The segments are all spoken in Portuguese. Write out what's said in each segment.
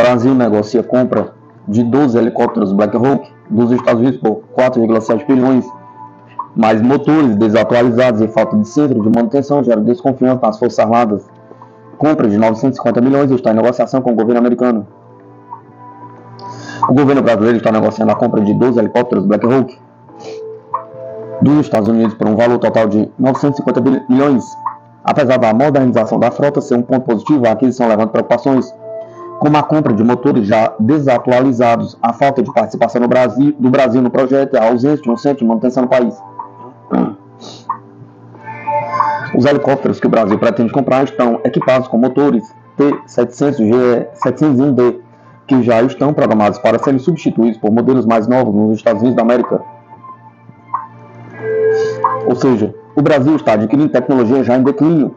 Brasil negocia a compra de 12 helicópteros Black Hawk dos Estados Unidos por 4,7 bilhões, mas motores desatualizados e falta de centro de manutenção geram desconfiança nas Forças Armadas. Compra de 950 milhões está em negociação com o governo americano. O governo brasileiro está negociando a compra de 12 helicópteros Black Hawk dos Estados Unidos por um valor total de 950 milhões. Apesar da modernização da frota ser um ponto positivo, a aquisição levanta preocupações, como a compra de motores já desatualizados, a falta de participação do Brasil no projeto e a ausência de um centro de manutenção no país. Os helicópteros que o Brasil pretende comprar estão equipados com motores T-700GE-701D, que já estão programados para serem substituídos por modelos mais novos nos Estados Unidos da América. Ou seja, o Brasil está adquirindo tecnologia já em declínio,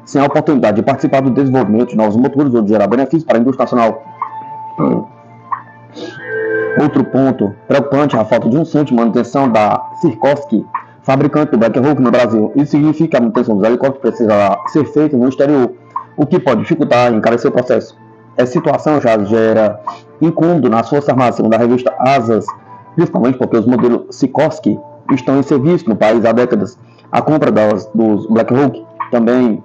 sem a oportunidade de participar do desenvolvimento de novos motores ou de gerar benefícios para a indústria nacional. Outro ponto preocupante é a falta de um centro de manutenção da Sikorsky, fabricante do Black Hawk no Brasil. Isso significa que a manutenção dos helicópteros precisa ser feita no exterior, o que pode dificultar e encarecer o processo. Essa situação já gera incômodo nas Forças Armadas, segundo a revista Asas, principalmente porque os modelos Sikorsky estão em serviço no país há décadas. A compra dos Black Hawk também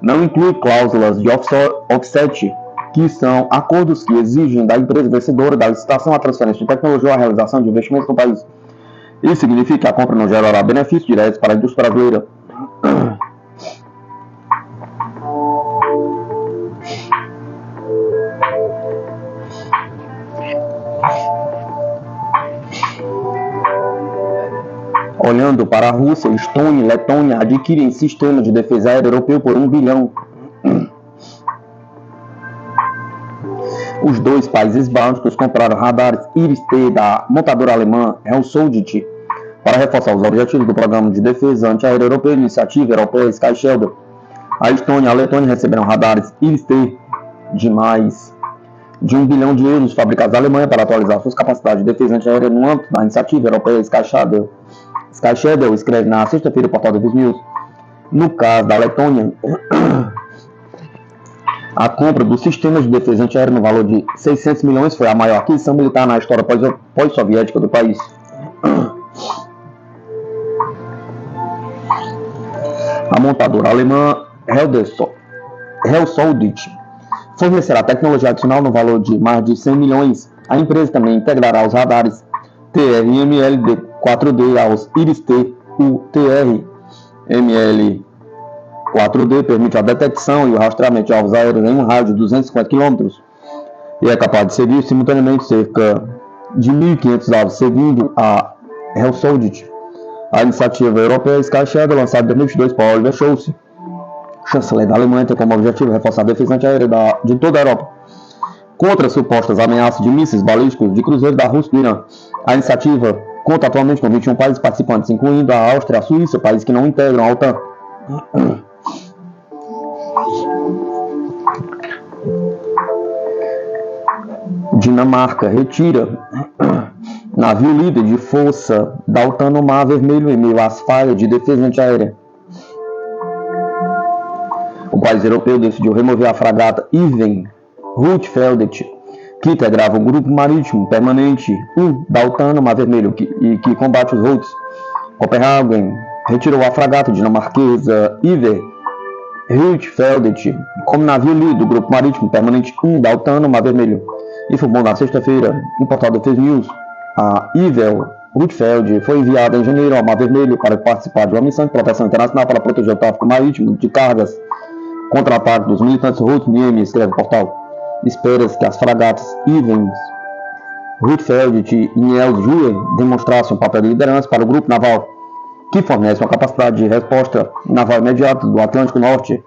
não inclui cláusulas de offset, que são acordos que exigem da empresa vencedora da licitação a transferência de tecnologia ou a realização de investimentos no país. Isso significa que a compra não gerará benefícios diretos para a indústria brasileira. Olhando para a Rússia, Estônia e Letônia adquirem sistema de defesa aérea europeu por 1 bilhão. Os dois países bálticos compraram radares Iris-T da montadora alemã Hellsoldt para reforçar os objetivos do programa de defesa antiaérea europeu, iniciativa europeia Sky Shadow. A Estônia e a Letônia receberam radares Iris-T de mais de 1 bilhão de euros fabricados na Alemanha para atualizar suas capacidades de defesa antiaérea no âmbito da iniciativa europeia Sky Shadow. Sky Shadow escreve na sexta-feira o portal Defense News. No caso da Letônia, a compra dos sistemas de defesa antiaérea no valor de 600 milhões foi a maior aquisição militar na história pós-soviética do país. A montadora alemã Hellsoldt fornecerá tecnologia adicional no valor de mais de 100 milhões. A empresa também integrará os radares TRML-4D aos Iris-T. O TRML-4D permite a detecção e o rastreamento de alvos aéreos em um raio de 250 km e é capaz de seguir simultaneamente cerca de 1.500 alvos, seguindo a Hellsoldt. A iniciativa europeia Sky Shadow, lançada em 2022 por Oliver Scholz, chanceler da Alemanha, tem como objetivo reforçar a defesa antiaérea de toda a Europa contra supostas ameaças de mísseis balísticos de cruzeiros da Rússia e do Irã. A iniciativa conta atualmente com 21 países participantes, incluindo a Áustria e a Suíça, países que não integram a OTAN. Dinamarca retira navio líder de força da OTAN no Mar Vermelho em meio às falhas de defesa antiaérea. O país europeu decidiu remover a fragata Ivan Rutfeldt, que integrava o grupo marítimo permanente 1 da OTAN no Mar Vermelho que combate os Houthis. Copenhagen retirou a fragata dinamarquesa Iver Rutfeldt como navio líder do grupo marítimo permanente 1 da OTAN no Mar Vermelho. Informou na sexta-feira, no portal do Defense News. A Iver Rutfeldt foi enviada em janeiro ao Mar Vermelho para participar de uma missão de proteção internacional para proteger o tráfico marítimo de cargas contra o ataque dos militantes Houthis no Iêmen, escreve o portal. Espera-se que as fragatas Ivan Rutfeldt e Niels Juer demonstrassem um papel de liderança para o grupo naval, que fornece uma capacidade de resposta naval imediata do Atlântico Norte,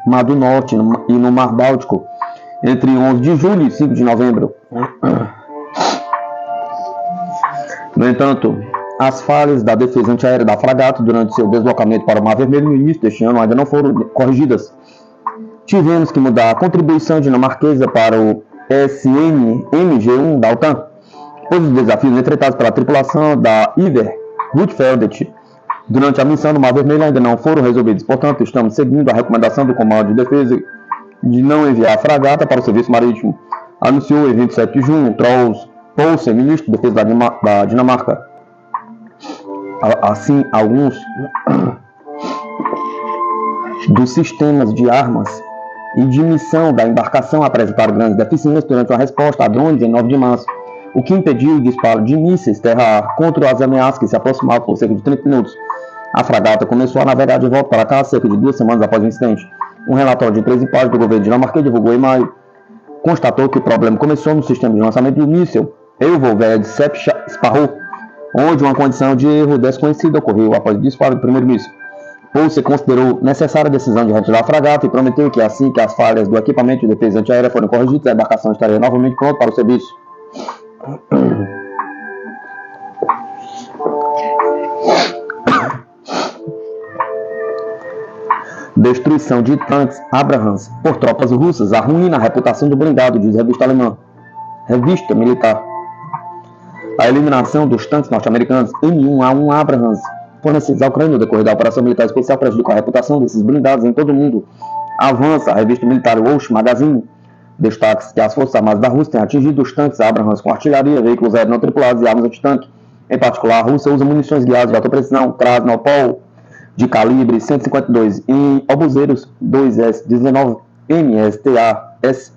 Mar do Norte e no Mar Báltico, entre 11 de julho e 5 de novembro. No entanto, as falhas da defesa antiaérea da fragata durante seu deslocamento para o Mar Vermelho no início deste ano ainda não foram corrigidas. Tivemos que mudar a contribuição dinamarquesa para o SNMG-1 da OTAN, pois os desafios enfrentados pela tripulação da Iver Rutfeldt durante a missão no Mar Vermelho ainda não foram resolvidos. Portanto, estamos seguindo a recomendação do Comando de Defesa de não enviar a fragata para o serviço marítimo, anunciou em 27 de junho Troels Poulsen, ministro de Defesa da Dinamarca. Assim, alguns dos sistemas de armas e de missão da embarcação apresentaram grandes deficiências durante a resposta a drones em 9 de março, o que impediu o disparo de mísseis terra-ar contra as ameaças que se aproximavam por cerca de 30 minutos. A fragata começou a navegar de volta para cá cerca de 2 semanas após o incidente. Um relatório de 13 páginas do governo dinamarquês divulgou em maio constatou que o problema começou no sistema de lançamento do míssil Euroved Sparrow, onde uma condição de erro desconhecida ocorreu após o disparo do primeiro míssil. Poulsen considerou necessária a decisão de retirar a fragata e prometeu que assim que as falhas do equipamento de defesa antiaérea forem corrigidas, a embarcação estaria novamente pronta para o serviço. Destruição de tanques Abrams por tropas russas arruína a reputação do blindado, diz a revista alemã. Revista militar. A eliminação dos tanques norte-americanos M1A1 Abrams fornecidos à Ucrânia no decorrer da operação militar especial prejudicou a reputação desses blindados em todo o mundo. Avança a revista militar Walsh Magazine. Destaca-se que as Forças Armadas da Rússia têm atingido os tanques Abrams com artilharia, veículos aéreos não tripulados e armas antitanque. Em particular, a Rússia usa munições guiadas de alta precisão Krasnopol de calibre 152 em obuseiros 2S-19 MSTAS.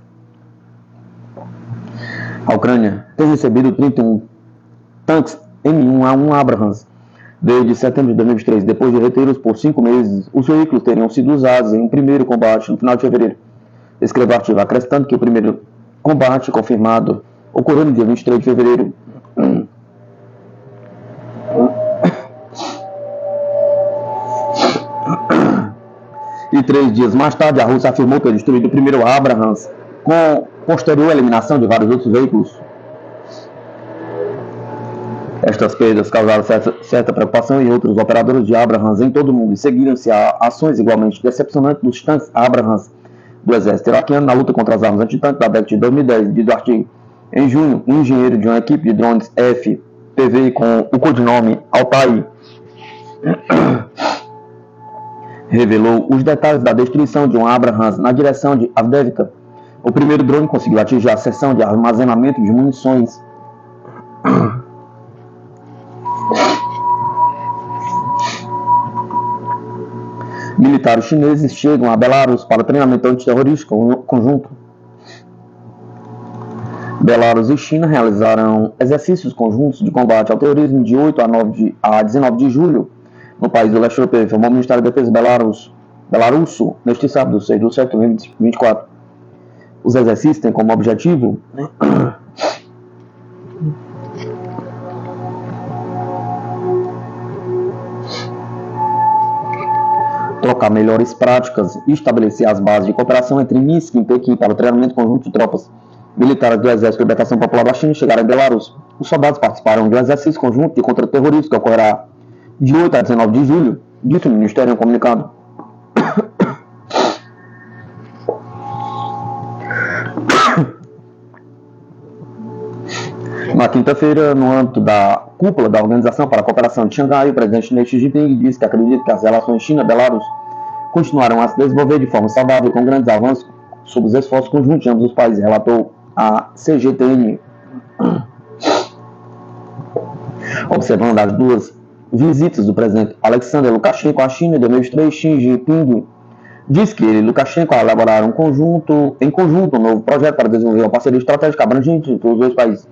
A Ucrânia tem recebido 31 tanques M1A1 Abrams desde setembro de 2023, depois de retê-los por 5 meses. Os veículos teriam sido usados em um primeiro combate no final de fevereiro. Escreveu o artigo acrescentando que o primeiro combate confirmado ocorreu no dia 23 de fevereiro. E 3 dias mais tarde, a Rússia afirmou ter destruído o primeiro Abrams, com posterior eliminação de vários outros veículos. Estas perdas causaram certa preocupação em outros operadores de Abrams em todo o mundo e seguiram-se a ações igualmente decepcionantes dos tanques Abrams do exército iraquiano na luta contra as armas antitanques da década de 2010, diz o artigo. Em junho, um engenheiro de uma equipe de drones FPV com o codinome Altai revelou os detalhes da destruição de um Abrams na direção de Avdiivka. O primeiro drone conseguiu atingir a seção de armazenamento de munições militares chineses chegam a Belarus para treinamento antiterrorista conjunto. Belarus e China realizaram exercícios conjuntos de combate ao terrorismo de 8 a 19 de julho no país do leste europeu, informou o Ministério da Defesa belarusso neste sábado, 6 de setembro de 2024. Os exercícios têm como objetivo trocar melhores práticas e estabelecer as bases de cooperação entre Minsk e Pequim para o treinamento conjunto de tropas militares do Exército de Libertação Popular da China chegaram em Belarus. Os soldados participaram de um exercício conjunto de contra-terrorismo que ocorrerá de 8 a 19 de julho, disse o Ministério em um comunicado. Na quinta-feira, no âmbito da cúpula da Organização para a Cooperação de Xangai, o presidente chinês Xi Jinping disse que acredita que as relações China-Belarus continuarão a se desenvolver de forma saudável com grandes avanços sob os esforços conjuntos de ambos os países, relatou a CGTN. Observando as duas visitas do presidente Alexander Lukashenko à China em 2023, Xi Jinping diz que ele e Lukashenko elaboraram em conjunto um novo projeto para desenvolver uma parceria estratégica abrangente entre os dois países.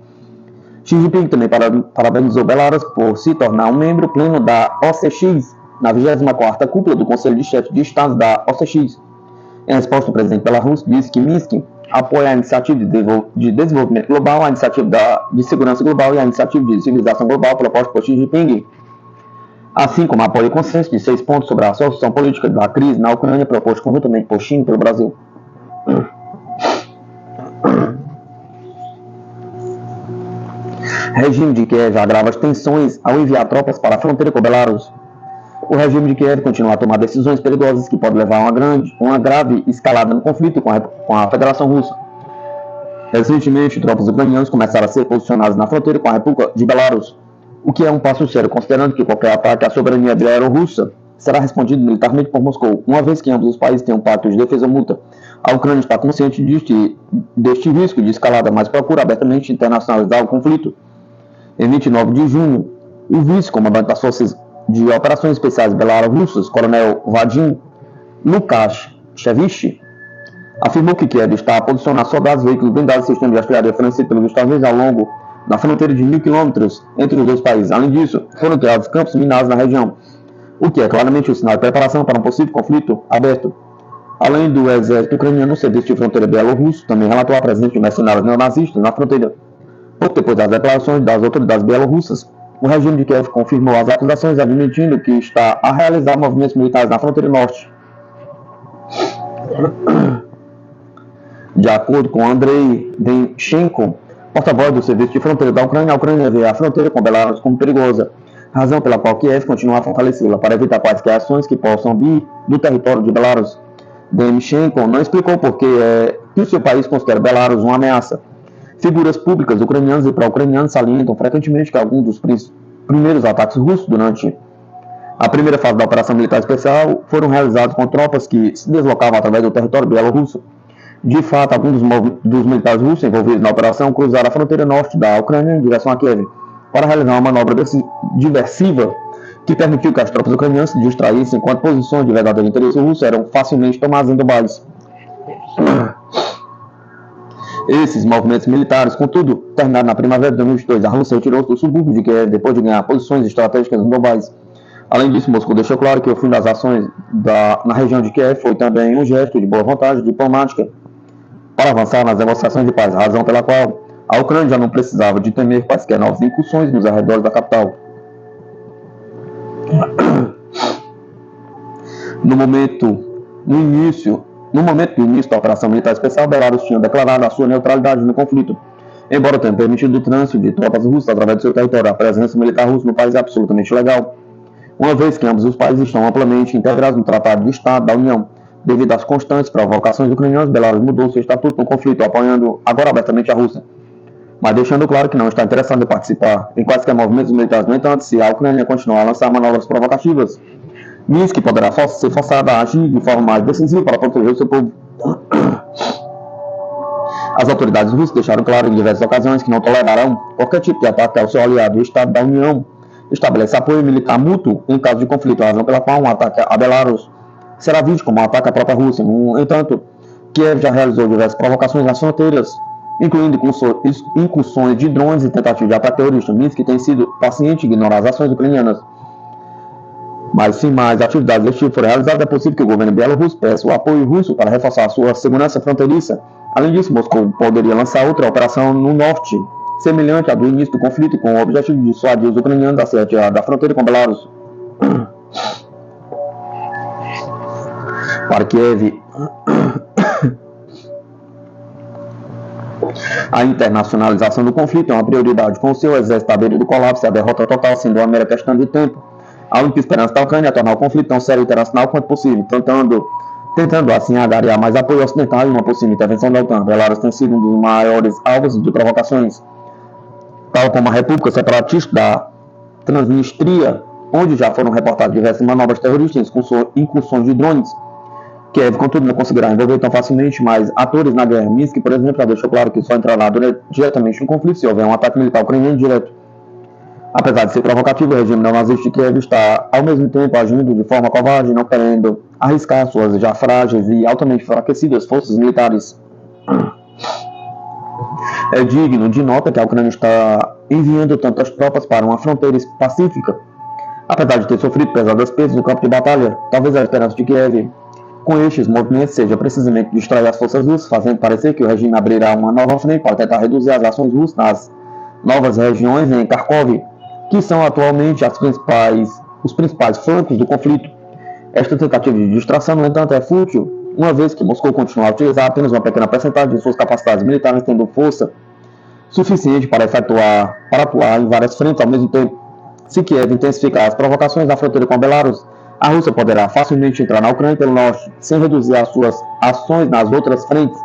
Xi Jinping também parabenizou Belarus por se tornar um membro pleno da OCX, na 24ª cúpula do Conselho de Chefes de Estado da OCX. Em resposta, o presidente Belarus disse que Minsk apoia a iniciativa de desenvolvimento global, a iniciativa de segurança global e a iniciativa de civilização global proposta por Xi Jinping, assim como apoia o consenso de 6 pontos sobre a solução política da crise na Ucrânia proposto conjuntamente por China e pelo Brasil. Regime de Kiev agrava as tensões ao enviar tropas para a fronteira com Belarus. O regime de Kiev continua a tomar decisões perigosas que podem levar a uma grave escalada no conflito com a Federação Russa. Recentemente, tropas ucranianas começaram a ser posicionadas na fronteira com a República de Belarus, o que é um passo sério, considerando que qualquer ataque à soberania bielorrussa será respondido militarmente por Moscou, uma vez que ambos os países têm um pacto de defesa mútua. A Ucrânia está consciente deste risco de escalada, mas procura abertamente internacionalizar o conflito. Em 29 de junho, o vice-comandante das Forças de Operações Especiais Belarusas, coronel Vadim Lukashevich, afirmou que Kiev está a posicionar soldados, veículos blindados e sistemas de artilharia fornecidos pelos Estados Unidos ao longo da fronteira de 1.000 quilômetros entre os dois países. Além disso, foram criados campos minados na região, o que é claramente um sinal de preparação para um possível conflito aberto. Além do exército ucraniano, o serviço de fronteira bielorrusso também relatou a presença de mercenários neonazistas na fronteira. Pouco depois das declarações das autoridades bielorrussas, o regime de Kiev confirmou as acusações, admitindo que está a realizar movimentos militares na fronteira norte. De acordo com Andrei Denchenko, porta-voz do Serviço de Fronteira da Ucrânia, a Ucrânia vê a fronteira com Belarus como perigosa, razão pela qual Kiev continua a fortalecê-la para evitar quaisquer ações que possam vir do território de Belarus. Denchenko não explicou por que o seu país considera Belarus uma ameaça. Figuras públicas ucranianas e pró-ucranianas salientam frequentemente que alguns dos primeiros ataques russos durante a primeira fase da operação militar especial foram realizados com tropas que se deslocavam através do território bielorrusso. De fato, alguns dos militares russos envolvidos na operação cruzaram a fronteira norte da Ucrânia em direção a Kiev para realizar uma manobra diversiva que permitiu que as tropas ucranianas se distraíssem enquanto posições de verdadeiro interesse russo eram facilmente tomadas em Donbass. Esses movimentos militares, contudo, terminaram na primavera de 2022. A Rússia retirou-se do subúrbio de Kiev depois de ganhar posições estratégicas no Donbass. Além disso, Moscou deixou claro que o fim das ações na região de Kiev foi também um gesto de boa vontade diplomática para avançar nas negociações de paz, razão pela qual a Ucrânia já não precisava de temer quaisquer novas incursões nos arredores da capital. No momento do início da operação militar especial, Belarus tinha declarado a sua neutralidade no conflito. Embora tenha permitido o trânsito de tropas russas através do seu território, a presença militar russa no país é absolutamente legal, uma vez que ambos os países estão amplamente integrados no Tratado de Estado da União. Devido às constantes provocações ucranianas, Belarus mudou seu estatuto no conflito, apoiando agora abertamente a Rússia, mas deixando claro que não está interessado em participar em quaisquer movimentos militares. No entanto, se a Ucrânia continuar a lançar manobras provocativas, Minsk poderá ser forçada a agir de forma mais decisiva para proteger o seu povo. As autoridades russas deixaram claro em diversas ocasiões que não tolerarão qualquer tipo de ataque ao seu aliado, o Estado da União. Estabelece apoio militar mútuo em caso de conflito, a razão pela qual um ataque a Belarus será visto como um ataque à própria Rússia. No entanto, Kiev já realizou diversas provocações nas fronteiras, incluindo incursões de drones e tentativas de ataque terrorista. Minsk tem sido paciente em ignorar as ações ucranianas. Mas se mais atividades desse tipo forem realizadas, é possível que o governo bielorrusso peça o apoio russo para reforçar a sua segurança fronteiriça. Além disso, Moscou poderia lançar outra operação no norte, semelhante à do início do conflito, com o objetivo de dissuadir os ucranianos da retirada da fronteira com Belarus. Para Kiev, a internacionalização do conflito é uma prioridade, com o seu exército à beira do colapso e a derrota total sendo uma mera questão de tempo. A única esperança da Ucrânia é tornar o conflito tão sério internacional quanto possível, tentando assim agariar mais apoio ocidental e uma possível intervenção da OTAN. Belarus tem sido um dos maiores alvos de provocações, tal como a República Separatista da Transnistria, onde já foram reportadas diversas manobras terroristas e incursões de drones. Kiev, contudo, não conseguirá envolver tão facilmente mais atores na guerra. Minsk, por exemplo, já deixou claro que só entrará diretamente no conflito se houver um ataque militar ucraniano direto. Apesar de ser provocativo, o regime neonazista de Kiev está, ao mesmo tempo, agindo de forma covarde, não querendo arriscar suas já frágeis e altamente enfraquecidas forças militares. É digno de nota que a Ucrânia está enviando tantas tropas para uma fronteira pacífica. Apesar de ter sofrido pesadas perdas no campo de batalha, talvez a esperança de Kiev com estes movimentos seja precisamente distrair as forças russas, fazendo parecer que o regime abrirá uma nova frente para tentar reduzir as ações russas nas novas regiões em Kharkov, que são atualmente os principais flancos do conflito. Esta tentativa de distração, no entanto, é fútil, uma vez que Moscou continua a utilizar apenas uma pequena percentagem de suas capacidades militares, tendo força suficiente para atuar em várias frentes ao mesmo tempo. Se Kiev intensificar as provocações na fronteira com a Belarus, a Rússia poderá facilmente entrar na Ucrânia pelo norte, sem reduzir as suas ações nas outras frentes.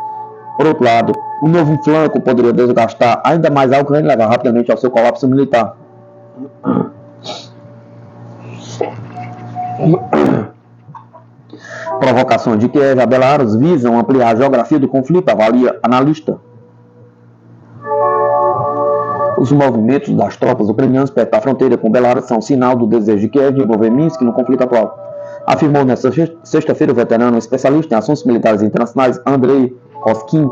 Por outro lado, um novo flanco poderia desgastar ainda mais a Ucrânia e levar rapidamente ao seu colapso militar. Provocações de Kiev a Belarus visam ampliar a geografia do conflito, avalia analista. Os movimentos das tropas ucranianas perto da fronteira com Belarus são sinal do desejo de Kiev de envolver Minsk no conflito atual, afirmou nesta sexta-feira o veterano especialista em assuntos militares internacionais Andrei Koskin.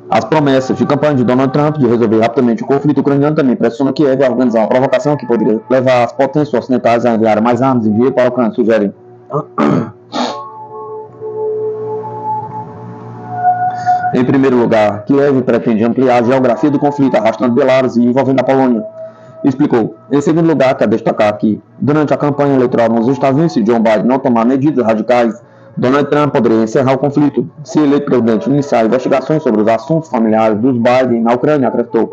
As promessas de campanha de Donald Trump de resolver rapidamente o conflito ucraniano também pressionam Kiev a organizar uma provocação que poderia levar as potências ocidentais a enviar mais armas e dinheiro para a Ucrânia, sugerem. Em primeiro lugar, Kiev pretende ampliar a geografia do conflito, arrastando Belarus e envolvendo a Polônia. Explicou. Em segundo lugar, quer destacar que, durante a campanha eleitoral nos Estados Unidos, se Joe Biden não tomar medidas radicais, Donald Trump poderia encerrar o conflito. Se eleito presidente, iniciar investigações sobre os assuntos familiares dos Biden na Ucrânia, acrescentou.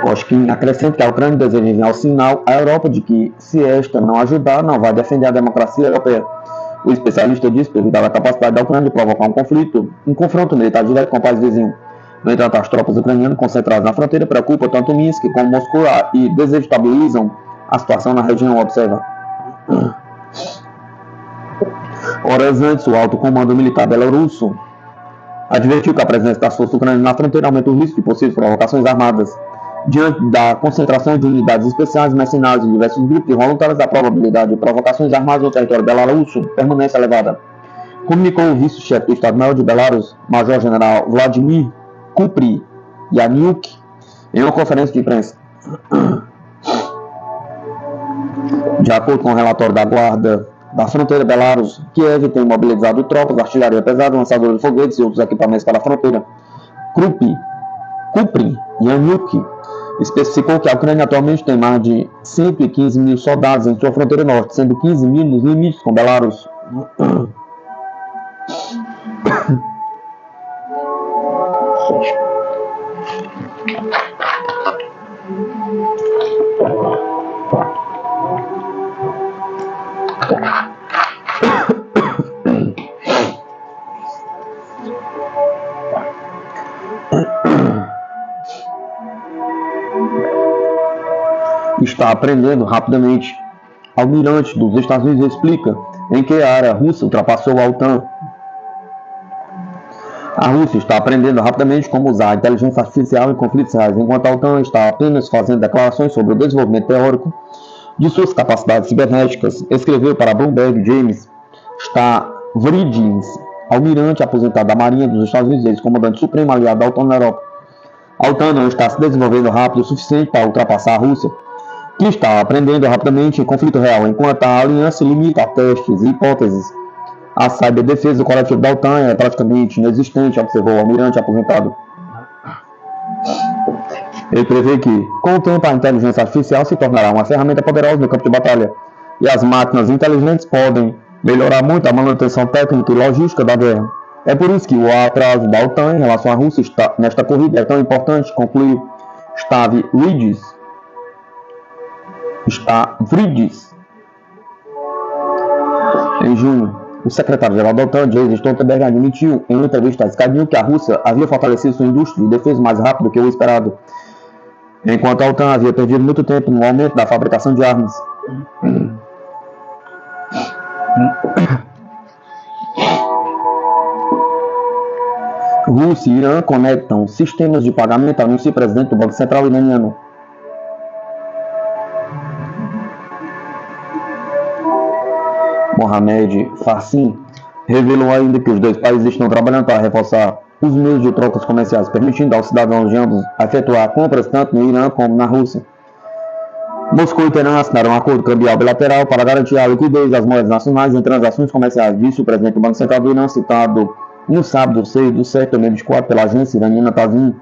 Koskin acrescenta que a Ucrânia deseja enviar o sinal à Europa de que, se esta não ajudar, não vai defender a democracia europeia. O especialista disse que devido à capacidade da Ucrânia de provocar um confronto militar direto com o país vizinho. No entanto, as tropas ucranianas concentradas na fronteira preocupam tanto Minsk como Moscou e desestabilizam a situação na região, observa. Horas antes, o alto comando militar belorusso advertiu que a presença das forças ucranianas na fronteira aumenta o risco de possíveis provocações armadas. Diante da concentração de unidades especiais mercenárias de diversos grupos de voluntários, a probabilidade de provocações armadas no território belarusso permanece elevada, comunicou o vice-chefe do Estado-Maior de Belarus, Major-General Vladimir Kuprianiuk, em uma conferência de imprensa. De acordo com o relatório da Guarda da Fronteira Belarus, Kiev tem mobilizado tropas, artilharia pesada, lançadores de foguetes e outros equipamentos para a fronteira. Kuprianiuk especificou que a Ucrânia atualmente tem mais de 115 mil soldados em sua fronteira norte, sendo 15 mil nos limites com Belarus. Está aprendendo rapidamente. Almirante dos Estados Unidos explica em que área a Rússia ultrapassou a OTAN. A Rússia está aprendendo rapidamente como usar a inteligência artificial em conflitos reais, enquanto a OTAN está apenas fazendo declarações sobre o desenvolvimento teórico de suas capacidades cibernéticas, escreveu para Bloomberg James Stavridis, almirante aposentado da Marinha dos Estados Unidos, ex-comandante supremo aliado da OTAN na Europa. A OTAN não está se desenvolvendo rápido o suficiente para ultrapassar a Rússia, que está aprendendo rapidamente em conflito real, enquanto a aliança se limita a testes e hipóteses. A cyberdefesa coletiva da OTAN é praticamente inexistente, observou o almirante aposentado. Ele prevê que, com o tempo, a inteligência artificial se tornará uma ferramenta poderosa no campo de batalha, e as máquinas inteligentes podem melhorar muito a manutenção técnica e logística da guerra. É por isso que o atraso da OTAN em relação à Rússia nesta corrida é tão importante, concluiu Stavridis. Em junho, o secretário-geral da OTAN, Jens Stoltenberg, admitiu em uma entrevista à Sky News que a Rússia havia fortalecido sua indústria de defesa mais rápido do que o esperado, enquanto a OTAN havia perdido muito tempo no aumento da fabricação de armas. Rússia e Irã conectam sistemas de pagamento, anuncia o presidente do Banco Central iraniano. Mohamed Farsin revelou ainda que os dois países estão trabalhando para reforçar os meios de trocas comerciais, permitindo aos cidadãos de ambos efetuar compras tanto no Irã como na Rússia. Moscou e Teherã assinaram um acordo cambial bilateral para garantir a liquidez das moedas nacionais em transações comerciais, disse o presidente do Banco Central do Irã, citado no sábado 6 de setembro de 2024 pela agência iraniana Tasnim.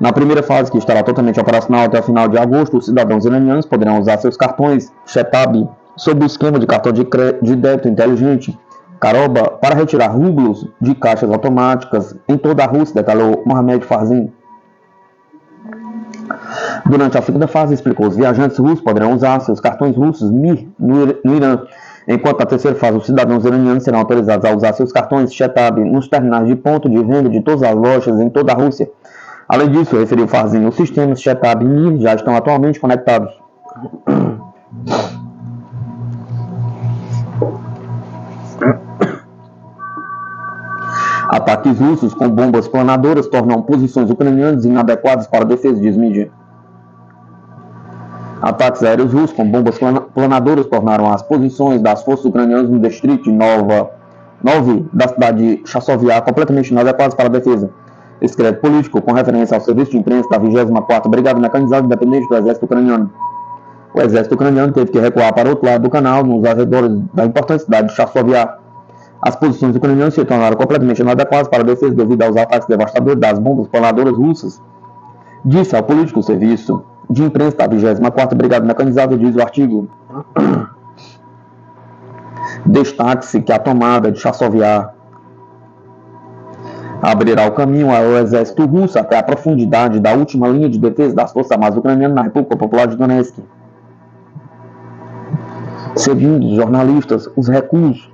Na primeira fase, que estará totalmente operacional até o final de agosto, os cidadãos iranianos poderão usar seus cartões Shetab sob o esquema de cartão de débito inteligente Karoba para retirar rublos de caixas automáticas em toda a Rússia, detalhou Mohamed Farsin. Durante a segunda fase, explicou, os viajantes russos poderão usar seus cartões russos MIR no Irã, enquanto na terceira fase, os cidadãos iranianos serão autorizados a usar seus cartões Shetab nos terminais de ponto de venda de todas as lojas em toda a Rússia. Além disso, referiu Farsin, os sistemas Shetab e MIR já estão atualmente conectados. Ataques russos com bombas planadoras tornam posições ucranianas inadequadas para a defesa, diz mídia. Ataques aéreos russos com bombas planadoras tornaram as posições das forças ucranianas no distrito 9 da cidade de Chassovyar completamente inadequadas para a defesa. Escreve político com referência ao serviço de imprensa da 24ª Brigada Mecanizada Independente do Exército Ucraniano. O exército ucraniano teve que recuar para o outro lado do canal, nos arredores da importante cidade de Chassovyar. As posições ucranianas se tornaram completamente inadequadas para a defesa devido aos ataques devastadores das bombas planadoras russas. Disse ao político o serviço de imprensa da 24ª Brigada Mecanizada, diz o artigo. Destaque-se que a tomada de Chassovyar abrirá o caminho ao exército russo até a profundidade da última linha de defesa das Forças Armadas Ucranianas na República Popular de Donetsk. Segundo os jornalistas, os recuos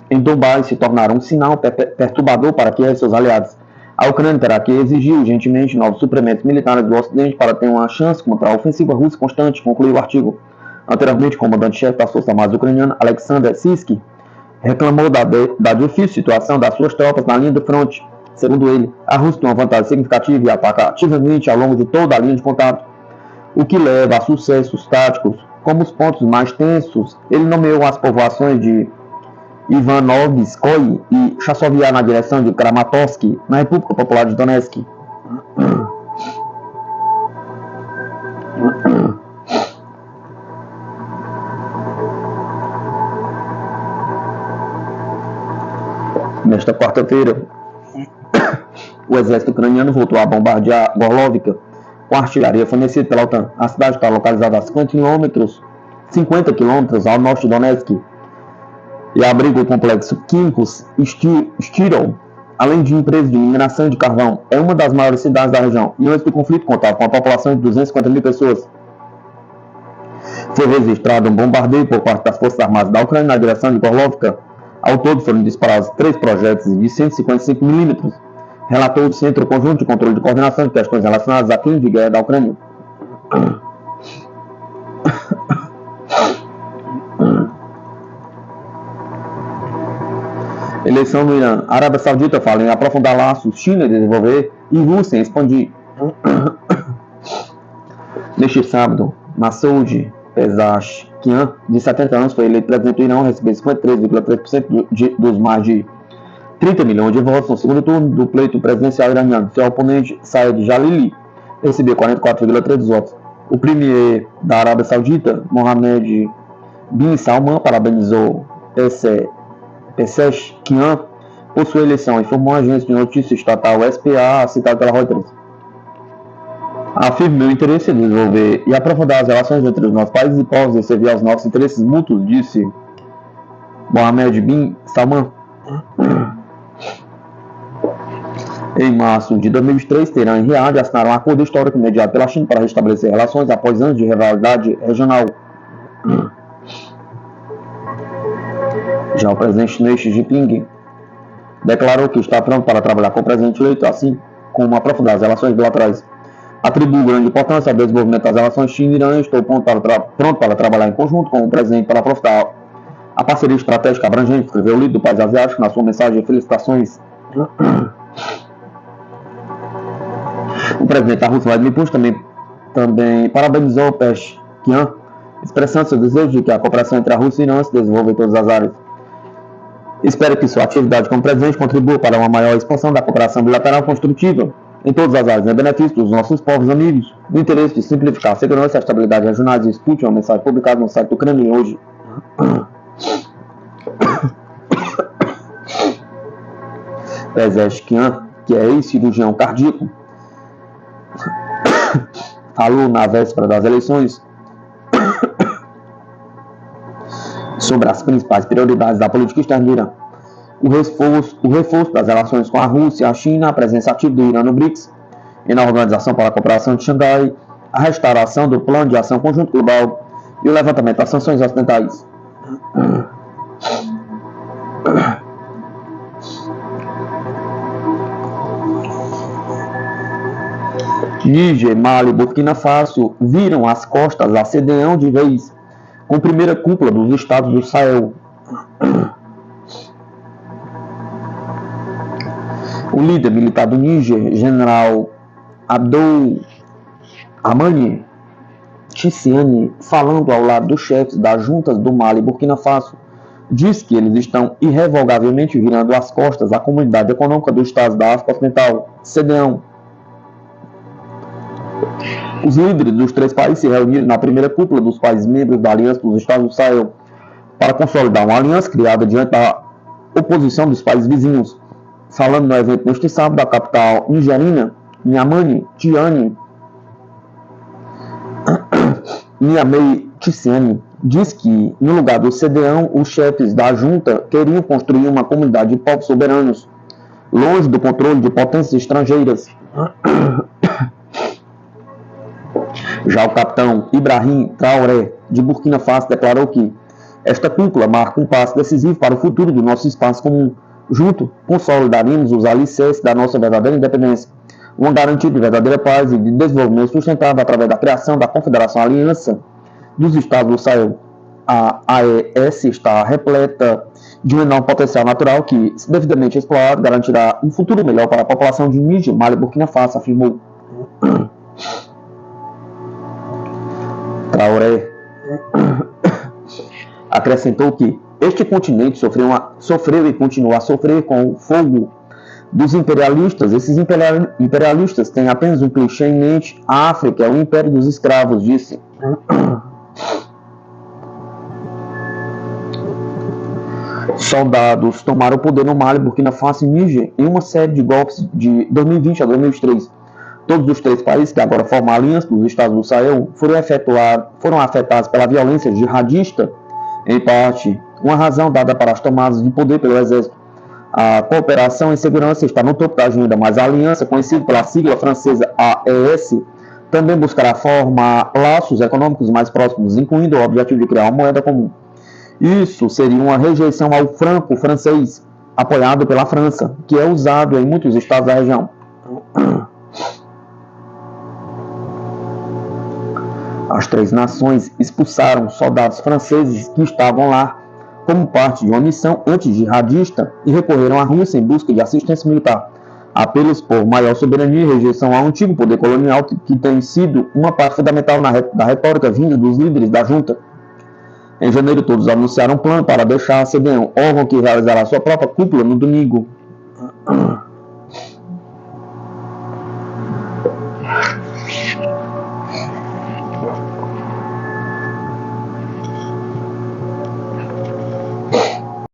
em Donbás se tornaram um sinal perturbador para Kiev e seus aliados. A Ucrânia terá que exigir urgentemente novos suprimentos militares do Ocidente para ter uma chance contra a ofensiva russa constante, concluiu o artigo. Anteriormente, o comandante-chefe das Forças Armadas Ucranianas, Alexander Syrskyi, reclamou da difícil situação das suas tropas na linha de fronte. Segundo ele, a Rússia tem uma vantagem significativa e ataca ativamente ao longo de toda a linha de contato, o que leva a sucessos táticos. Como os pontos mais tensos, ele nomeou as povoações de Ivanovskoye e Chassovyar na direção de Kramatorsk, na República Popular de Donetsk. Nesta quarta-feira, o exército ucraniano voltou a bombardear Gorlovka com artilharia fornecida pela OTAN. A cidade está localizada a 50 quilômetros ao norte de Donetsk e abriga o complexo químico Stirol, além de empresas de mineração de carvão. É uma das maiores cidades da região e antes do conflito contava com uma população de 250 mil pessoas. Foi registrado um bombardeio por parte das Forças Armadas da Ucrânia na direção de Gorlovka. Ao todo foram disparados 3 projéteis de 155 mm, relatou o Centro Conjunto de Controle de Coordenação de Questões Relacionadas a Crimes de Guerra da Ucrânia. Eleição no Irã. A Arábia Saudita fala em aprofundar laços, China em desenvolver e Rússia em expandir. Neste sábado, Massoud Pezeshkian, de 70 anos, foi eleito presidente do Irã, recebeu 53,3% dos mais de 30 milhões de votos no segundo turno do pleito presidencial iraniano. Seu oponente, Saeed Jalili, recebeu 44,3% dos votos. O premier da Arábia Saudita, Mohammed bin Salman, parabenizou Pezeshkian por sua eleição, informou a agência de notícias estatal SPA, citada pela Reuters. Afirmo meu interesse em desenvolver e aprofundar as relações entre os nossos países e povos e servir aos nossos interesses mútuos, disse Mohammed bin Salman. Em março de 2023, Teherã e Riad assinaram um acordo histórico mediado pela China para restabelecer relações após anos de rivalidade regional. Já o presidente chinês Xi Jinping declarou que está pronto para trabalhar com o presidente eleito, assim como aprofundar as relações bilaterais. Atribuo grande importância ao desenvolvimento das relações China e Irã e estou pronto para trabalhar em conjunto com o presidente para aprofundar a parceria estratégica abrangente, escreveu o líder do país asiático na sua mensagem de felicitações. O presidente da Rússia, Vladimir Putin, também parabenizou Pezeshkian, expressando seu desejo de que a cooperação entre a Rússia e o Irã se desenvolva em todas as áreas. Espero que sua atividade como presidente contribua para uma maior expansão da cooperação bilateral construtiva em todas as áreas, em benefício dos nossos povos amigos, no interesse de simplificar a segurança e a estabilidade regionais, diz Putin, uma mensagem publicada no site do Kremlin hoje. Pezeshkian, que é ex-cirurgião cardíaco, falou na véspera das eleições sobre as principais prioridades da política externa do Irã. O reforço das relações com a Rússia, a China, a presença ativa do Irã no BRICS e na Organização para a Cooperação de Xangai, a restauração do Plano de Ação Conjunto Global e o levantamento das sanções ocidentais. Níger, Mali e Burkina Faso viram as costas a CEDEAO de vez, com primeira cúpula dos estados do Sahel. O líder militar do Níger, general Abdou Amani Tchiani, falando ao lado dos chefes das juntas do Mali e Burkina Faso, diz que eles estão irrevogavelmente virando as costas à Comunidade Econômica dos Estados da África Ocidental, CEDEAO. Os líderes dos três países se reuniram na primeira cúpula dos países membros da Aliança dos Estados do Sahel para consolidar uma aliança criada diante da oposição dos países vizinhos. Falando no evento neste sábado, da capital nigerina, Niamey Tchiani diz que, no lugar do CEDEAO, os chefes da junta queriam construir uma comunidade de povos soberanos, longe do controle de potências estrangeiras. Já o capitão Ibrahim Traoré, de Burkina Faso, declarou que esta cúpula marca um passo decisivo para o futuro do nosso espaço comum. Junto, consolidaremos os alicerces da nossa verdadeira independência, uma garantia de verdadeira paz e de desenvolvimento sustentável através da criação da Confederação Aliança dos Estados do Sahel. A AES está repleta de um enorme potencial natural que, se devidamente explorado, garantirá um futuro melhor para a população de Níger, Mali e Burkina Faso, afirmou Traoré. Acrescentou que este continente sofreu e continua a sofrer com o fogo dos imperialistas. Esses imperialistas têm apenas um clichê em mente: a África é o império dos escravos, disse. Soldados tomaram o poder no Mali, Burkina Faso e Níger em uma série de golpes de 2020 a 2023. Todos os três países que agora formam a Aliança dos Estados do Sahel foram afetados pela violência jihadista, em parte, uma razão dada para as tomadas de poder pelo exército. A cooperação em segurança está no topo da agenda, mas a aliança, conhecida pela sigla francesa AES, também buscará formar laços econômicos mais próximos, incluindo o objetivo de criar uma moeda comum. Isso seria uma rejeição ao franco francês, apoiado pela França, que é usado em muitos estados da região. As três nações expulsaram soldados franceses que estavam lá como parte de uma missão anti-jihadista e recorreram à Rússia em busca de assistência militar. Apelos por maior soberania e rejeição ao antigo poder colonial que tem sido uma parte fundamental da retórica vinda dos líderes da junta. Em janeiro, todos anunciaram um plano para deixar a CEDEAO, órgão que realizará sua própria cúpula no domingo.